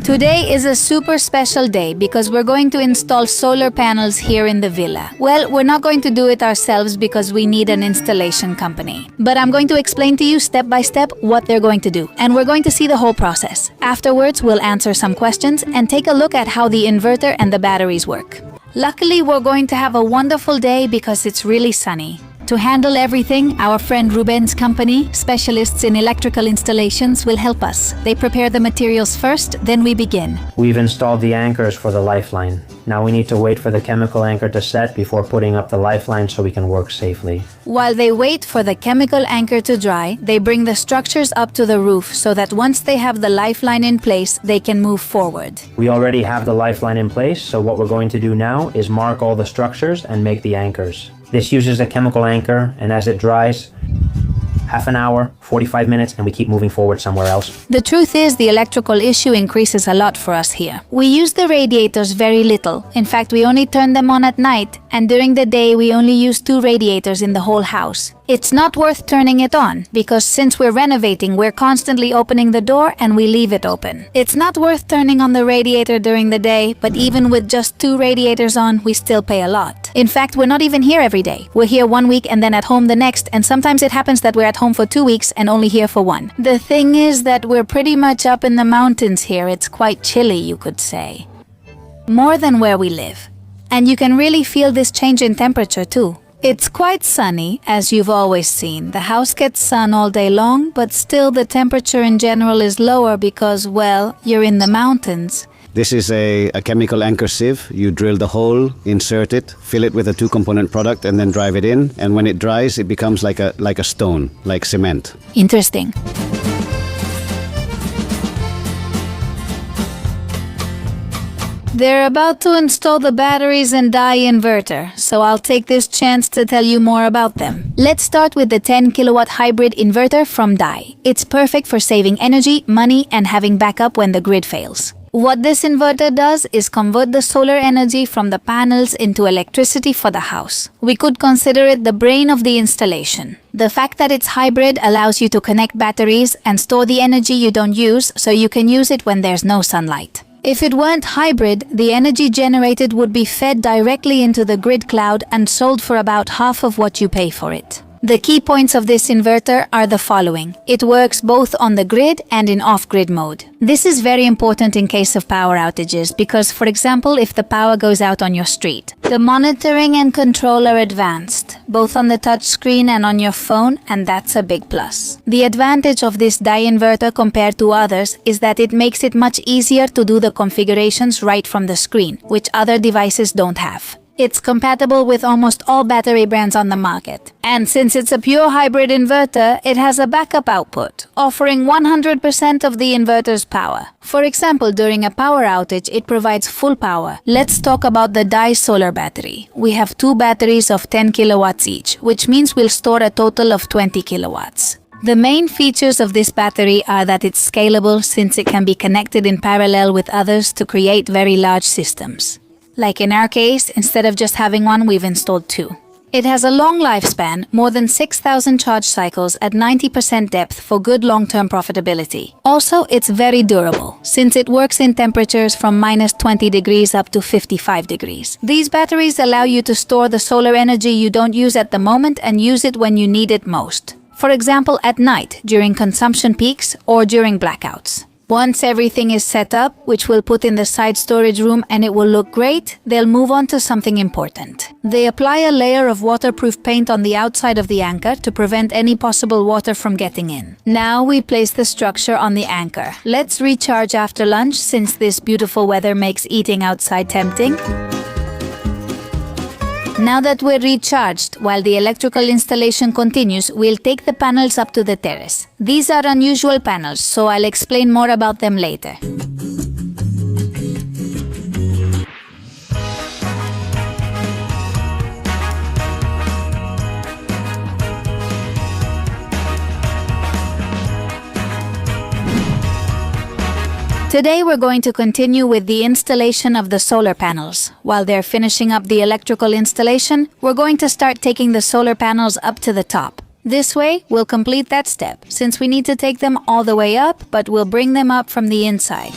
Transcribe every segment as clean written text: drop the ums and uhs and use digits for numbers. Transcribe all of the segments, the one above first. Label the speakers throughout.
Speaker 1: Today is a super special day because we're going to install solar panels here in the villa. Well, we're not going to do it ourselves because we need an installation company. But I'm going to explain to you step by step what they're going to do. And we're going to see the whole process. Afterwards, we'll answer some questions and take a look at how the inverter and the batteries work. Luckily, we're going to have a wonderful day because it's really sunny. To handle everything, our friend Ruben's company, specialists in electrical installations, will help us. They prepare the materials first, then we begin.
Speaker 2: We've installed the anchors for the lifeline. Now we need to wait for the chemical anchor to set before putting up the lifeline so we can work safely.
Speaker 1: While they wait for the chemical anchor to dry, they bring the structures up to the roof so that once they have the lifeline in place, they can move forward.
Speaker 2: We already have the lifeline in place, so what we're going to do now is mark all the structures and make the anchors. This uses a chemical anchor, and as it dries, half an hour, 45 minutes, and we keep moving forward somewhere else.
Speaker 1: The truth is, the electrical issue increases a lot for us here. We use the radiators very little. In fact, we only turn them on at night, and during the day we only use 2 radiators in the whole house. It's not worth turning it on, because since we're renovating, we're constantly opening the door and we leave it open. It's not worth turning on the radiator during the day, but even with just 2 radiators on, we still pay a lot. In fact, we're not even here every day. We're here 1 week and then at home the next, and sometimes it happens that we're at home for 2 weeks and only here for 1. The thing is that we're pretty much up in the mountains here. It's quite chilly, you could say. More than where we live. And you can really feel this change in temperature too. It's quite sunny, as you've always seen. The house gets sun all day long, but still the temperature in general is lower because, well, you're in the mountains.
Speaker 3: This is a chemical anchor sieve. You drill the hole, insert it, fill it with a 2-component product, and then drive it in. And when it dries, it becomes like a stone, like cement.
Speaker 1: Interesting. They're about to install the batteries and die inverter, so I'll take this chance to tell you more about them. Let's start with the 10 kilowatt hybrid inverter from Dai. It's perfect for saving energy, money, and having backup when the grid fails. What this inverter does is convert the solar energy from the panels into electricity for the house. We could consider it the brain of the installation. The fact that it's hybrid allows you to connect batteries and store the energy you don't use so you can use it when there's no sunlight. If it weren't hybrid, the energy generated would be fed directly into the grid cloud and sold for about half of what you pay for it. The key points of this inverter are the following. It works both on the grid and in off-grid mode. This is very important in case of power outages because, for example, if the power goes out on your street. The monitoring and control are advanced, both on the touch screen and on your phone, and that's a big plus. The advantage of this Dai inverter compared to others is that it makes it much easier to do the configurations right from the screen, which other devices don't have. It's compatible with almost all battery brands on the market. And since it's a pure hybrid inverter, it has a backup output, offering 100% of the inverter's power. For example, during a power outage, it provides full power. Let's talk about the Dai solar battery. We have 2 batteries of 10 kilowatts each, which means we'll store a total of 20 kilowatts. The main features of this battery are that it's scalable since it can be connected in parallel with others to create very large systems. Like in our case, instead of just having 1, we've installed 2. It has a long lifespan, more than 6,000 charge cycles at 90% depth for good long-term profitability. Also, it's very durable, since it works in temperatures from -20 degrees up to 55 degrees. These batteries allow you to store the solar energy you don't use at the moment and use it when you need it most. For example, at night, during consumption peaks, or during blackouts. Once everything is set up, which we'll put in the side storage room and it will look great, they'll move on to something important. They apply a layer of waterproof paint on the outside of the anchor to prevent any possible water from getting in. Now we place the structure on the anchor. Let's recharge after lunch since this beautiful weather makes eating outside tempting. Now that we're recharged, while the electrical installation continues, we'll take the panels up to the terrace. These are unusual panels, so I'll explain more about them later. Today we're going to continue with the installation of the solar panels. While they're finishing up the electrical installation, we're going to start taking the solar panels up to the top. This way, we'll complete that step, since we need to take them all the way up, but we'll bring them up from the inside.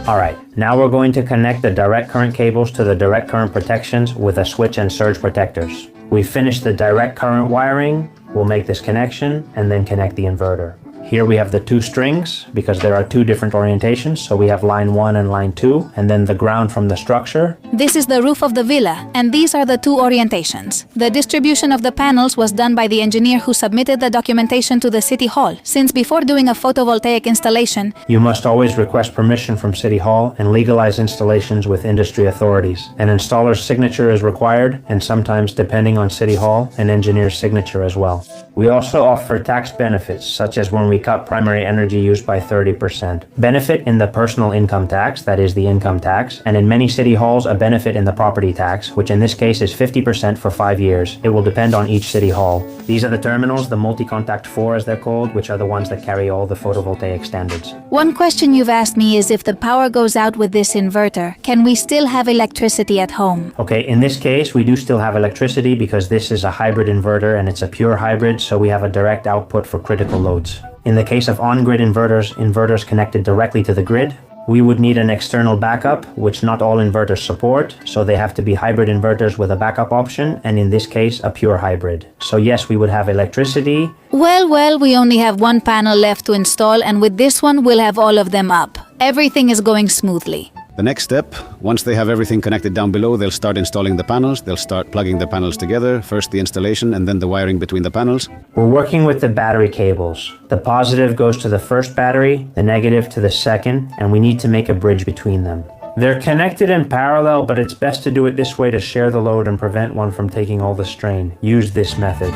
Speaker 2: Alright, now we're going to connect the direct current cables to the direct current protections with a switch and surge protectors. We finished the direct current wiring, we'll make this connection and then connect the inverter. Here we have the two strings because there are two different orientations, so we have line 1 and line 2, and then the ground from the structure.
Speaker 1: This is the roof of the villa, and these are the two orientations. The distribution of the panels was done by the engineer who submitted the documentation to the City Hall, since before doing a photovoltaic installation,
Speaker 2: You must always request permission from City Hall and legalize installations with industry authorities. An installer's signature is required, and sometimes, depending on City Hall, an engineer's signature as well. We also offer tax benefits, such as when we cut primary energy use by 30%. Benefit in the personal income tax, that is the income tax, and in many city halls a benefit in the property tax, which in this case is 50% for 5 years. It will depend on each city hall. These are the terminals, the multi-contact 4 as they're called, which are the ones that carry all the photovoltaic standards.
Speaker 1: one question you've asked me is if the power goes out with this inverter, can we still have electricity at home?
Speaker 2: Okay, in this case we do still have electricity because this is a hybrid inverter and it's a pure hybrid, so we have a direct output for critical loads. In the case of on-grid inverters connected directly to the grid, we would need an external backup, which not all inverters support, so they have to be hybrid inverters with a backup option, and in this case, a pure hybrid. So yes, we would have electricity.
Speaker 1: Well, we only have one panel left to install, and with this one, we'll have all of them up. Everything is going smoothly.
Speaker 3: The next step, once they have everything connected down below, they'll start installing the panels. They'll start plugging the panels together, first the installation and then the wiring between the panels.
Speaker 2: We're working with the battery cables. The positive goes to the first battery, the negative to the second, and we need to make a bridge between them. They're connected in parallel, but it's best to do it this way to share the load and prevent one from taking all the strain. Use this method.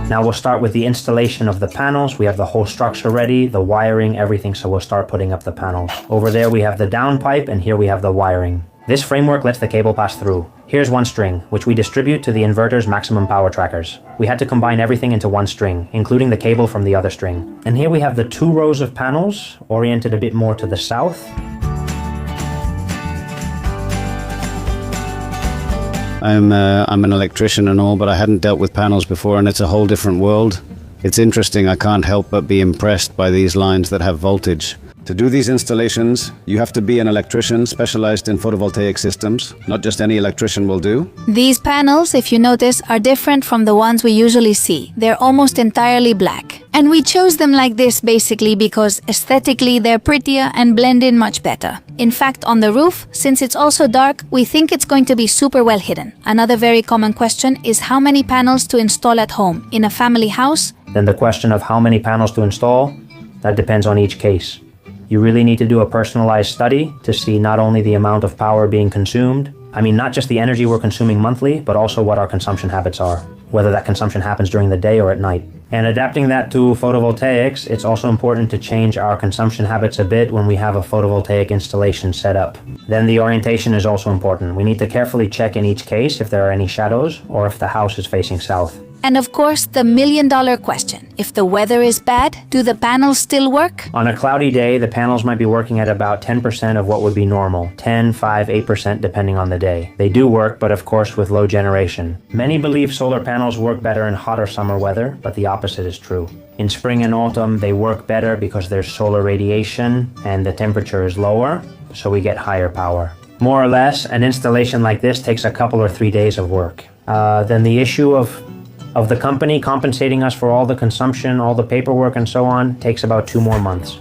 Speaker 2: Now we'll start with the installation of the panels. We have the whole structure ready, the wiring, everything, so we'll start putting up the panels. Over there we have the down pipe, and here we have the wiring. This framework lets the cable pass through. Here's one string, which we distribute to the inverter's maximum power trackers. We had to combine everything into one string, including the cable from the other string. And here we have the 2 rows of panels, oriented a bit more to the south.
Speaker 3: I'm an electrician and all, but I hadn't dealt with panels before, and it's a whole different world. It's interesting. I can't help but be impressed by these lines that have voltage. To do these installations, you have to be an electrician specialized in photovoltaic systems. Not just any electrician will do.
Speaker 1: These panels, if you notice, are different from the ones we usually see. They're almost entirely black. And we chose them like this basically because aesthetically they're prettier and blend in much better. In fact, on the roof, since it's also dark, we think it's going to be super well hidden. Another very common question is how many panels to install at home. In a family house?
Speaker 2: Then the question of how many panels to install, that depends on each case. You really need to do a personalized study to see not only the amount of power being consumed, not just the energy we're consuming monthly, but also what our consumption habits are, whether that consumption happens during the day or at night. And adapting that to photovoltaics, it's also important to change our consumption habits a bit when we have a photovoltaic installation set up. Then the orientation is also important. We need to carefully check in each case if there are any shadows or if the house is facing south.
Speaker 1: And of course, the million-dollar question. If the weather is bad, do the panels still work?
Speaker 2: On a cloudy day, the panels might be working at about 10% of what would be normal. 10, 5, 8% depending on the day. They do work, but of course with low generation. Many believe solar panels work better in hotter summer weather, but the opposite is true. In spring and autumn, they work better because there's solar radiation and the temperature is lower, so we get higher power. More or less, an installation like this takes a couple or 3 days of work. Then the issue of the company compensating us for all the consumption, all the paperwork and so on, takes about 2 more months.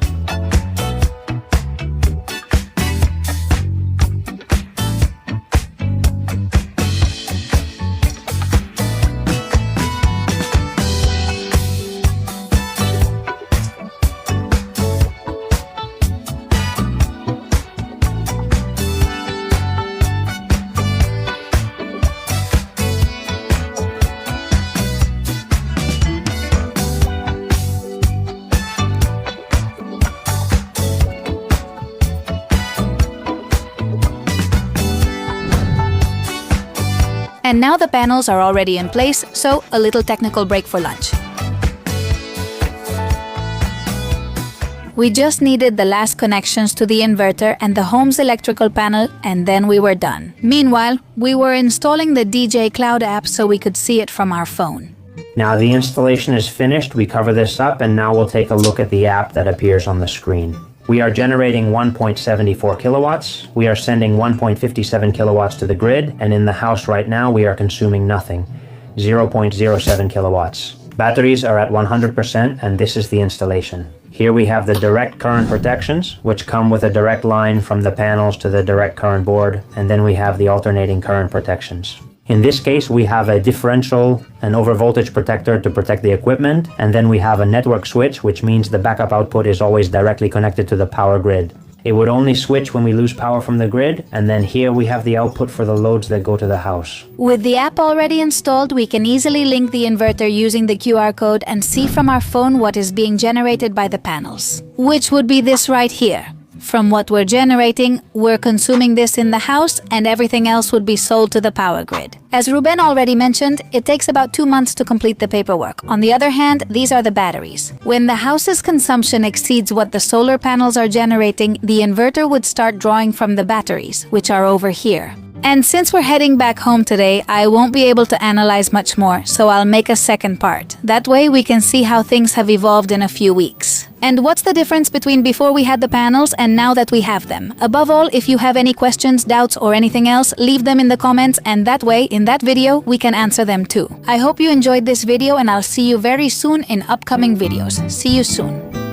Speaker 1: And now the panels are already in place, so a little technical break for lunch. We just needed the last connections to the inverter and the home's electrical panel, and then we were done. Meanwhile, we were installing the DJ Cloud app so we could see it from our phone.
Speaker 2: Now the installation is finished, we cover this up, and now we'll take a look at the app that appears on the screen. We are generating 1.74 kilowatts. We are sending 1.57 kilowatts to the grid, and in the house right now we are consuming nothing, 0.07 kilowatts. Batteries are at 100%, and this is the installation. Here we have the direct current protections, which come with a direct line from the panels to the direct current board, and then we have the alternating current protections. In this case, we have a differential and overvoltage protector to protect the equipment, and then we have a network switch, which means the backup output is always directly connected to the power grid. It would only switch when we lose power from the grid, and then here we have the output for the loads that go to the house.
Speaker 1: With the app already installed, we can easily link the inverter using the QR code and see from our phone what is being generated by the panels, which would be this right here. From what we're generating, we're consuming this in the house, and everything else would be sold to the power grid. As Ruben already mentioned, it takes about 2 months to complete the paperwork. On the other hand, these are the batteries. When the house's consumption exceeds what the solar panels are generating, the inverter would start drawing from the batteries, which are over here. And since we're heading back home today, I won't be able to analyze much more, so I'll make a second part. That way we can see how things have evolved in a few weeks. And what's the difference between before we had the panels and now that we have them? Above all, if you have any questions, doubts, or anything else, leave them in the comments, and that way, in that video, we can answer them too. I hope you enjoyed this video, and I'll see you very soon in upcoming videos. See you soon.